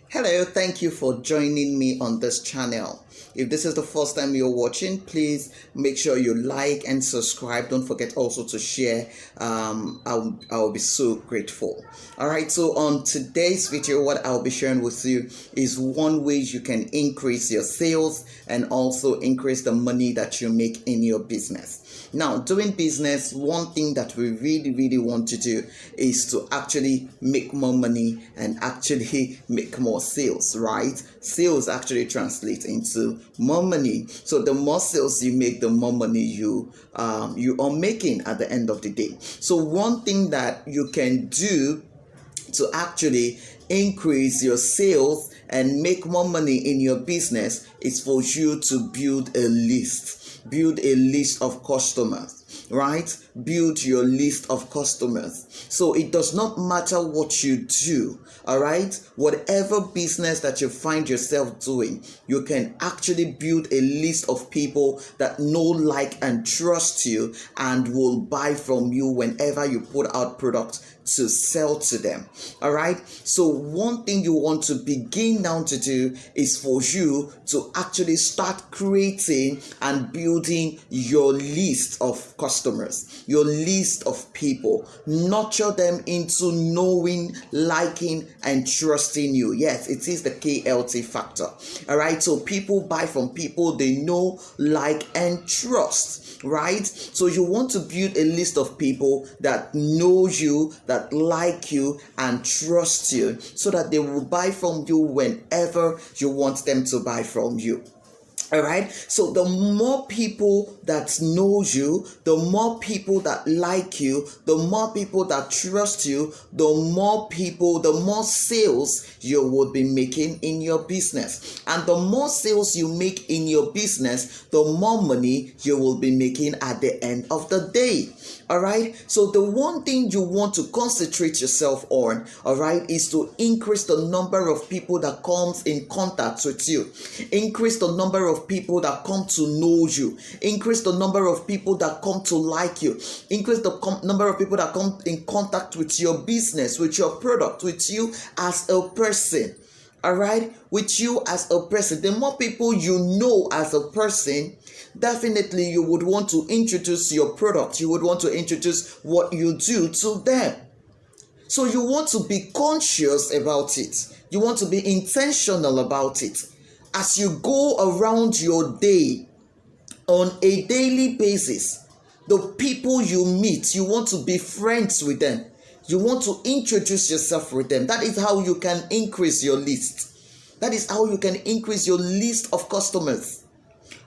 Hello, thank you for joining me on this channel. If this is the first time you're watching, please make sure you like and subscribe. Don't forget also to share. I'll be so grateful. All right, so on today's video, what I'll be sharing with you is one way you can increase your sales and also increase the money that you make in your business. Now, doing business, one thing that we really want to do is to actually make more money and actually make more sales, right? Sales actually translate into more money. So the more sales you make, the more money you are making at the end of the day. So one thing that you can do to actually increase your sales and make more money in your business is for you to build a list. Build a list of customers, right? Build your list of customers. So it does not matter what you do, all right? Whatever business that you find yourself doing, you can actually build a list of people that know, like, and trust you and will buy from you whenever you put out products to sell to them. All right, so one thing you want to begin now to do is for you to actually start creating and building your list of customers, your list of people. Nurture them into knowing, liking, and trusting you. Yes, it is the KLT factor. All right, so people buy from people they know, like, and trust, right? So you want to build a list of people that know you, that like you, and trust you, so that they will buy from you whenever you want them to buy from you. All right, so the more people that know you, the more people that like you, the more people that trust you, the more sales you would be making in your business. And the more sales you make in your business, the more money you will be making at the end of the day. All right, so the one thing you want to concentrate yourself on, all right, is to increase the number of people that comes in contact with you. Increase the number of people that come to know you. Increase the number of people that come to like you. Increase the number of people that come in contact with your business, with your product, with you as a person. All right, with you as a person. The more people you know as a person, definitely you would want to introduce your product. You would want to introduce what you do to them. So you want to be conscious about it. You want to be intentional about it. As you go around your day on a daily basis, the people you meet, you want to be friends with them. You want to introduce yourself with them. That is how you can increase your list. That is how you can increase your list of customers.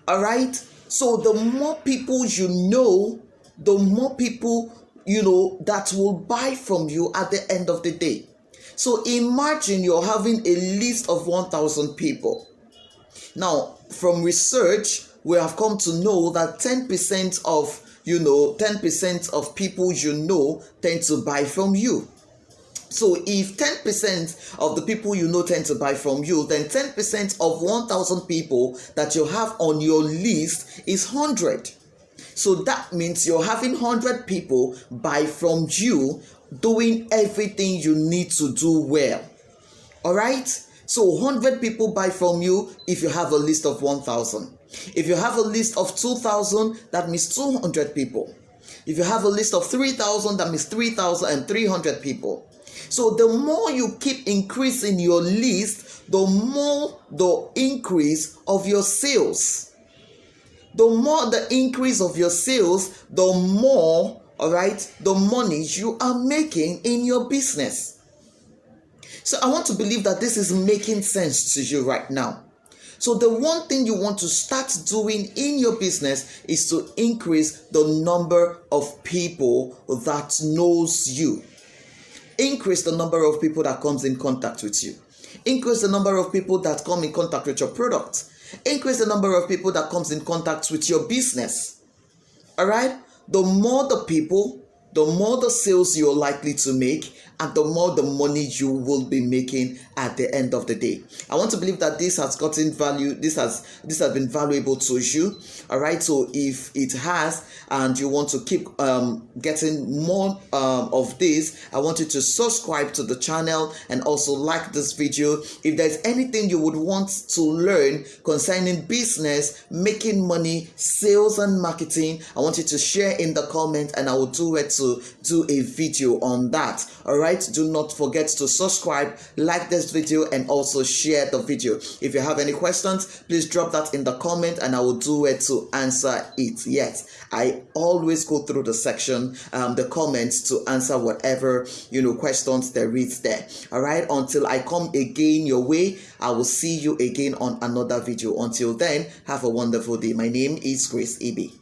All right? So the more people you know, the more people that will buy from you at the end of the day. So imagine you're having a list of 1,000 people. Now, from research, we have come to know that 10% of people tend to buy from you. So if 10% of the people you know tend to buy from you, then 10% of 1,000 people that you have on your list is 100. So that means you're having 100 people buy from you, doing everything you need to do well. All right? So 100 people buy from you if you have a list of 1,000. If you have a list of 2,000, that means 200 people. If you have a list of 3,000, that means 3,300 people. So the more you keep increasing your list, the more the increase of your sales. The more the increase of your sales, the more, all right, the money you are making in your business. So I want to believe that this is making sense to you right now. So the one thing you want to start doing in your business is to increase the number of people that knows you. Increase the number of people that comes in contact with you. Increase the number of people that come in contact with your product. Increase the number of people that comes in contact with your business. All right? The more the people, the more the sales you're likely to make, and the more the money you will be making at the end of the day. I want to believe that this has gotten value. This has been valuable to you. All right. So if it has, and you want to keep getting more of this, I want you to subscribe to the channel and also like this video. If there's anything you would want to learn concerning business, making money, sales and marketing, I want you to share in the comment, and I will do it to do a video on that. All right. Do not forget to subscribe, like this video, and also share the video. If you have any questions, please drop that in the comment, and I will do it to answer it. Yes, I always go through the section, the comments, to answer whatever questions there is there. All right. Until I come again your way, I will see you again on another video. Until then, have a wonderful day. My name is Grace Ibe.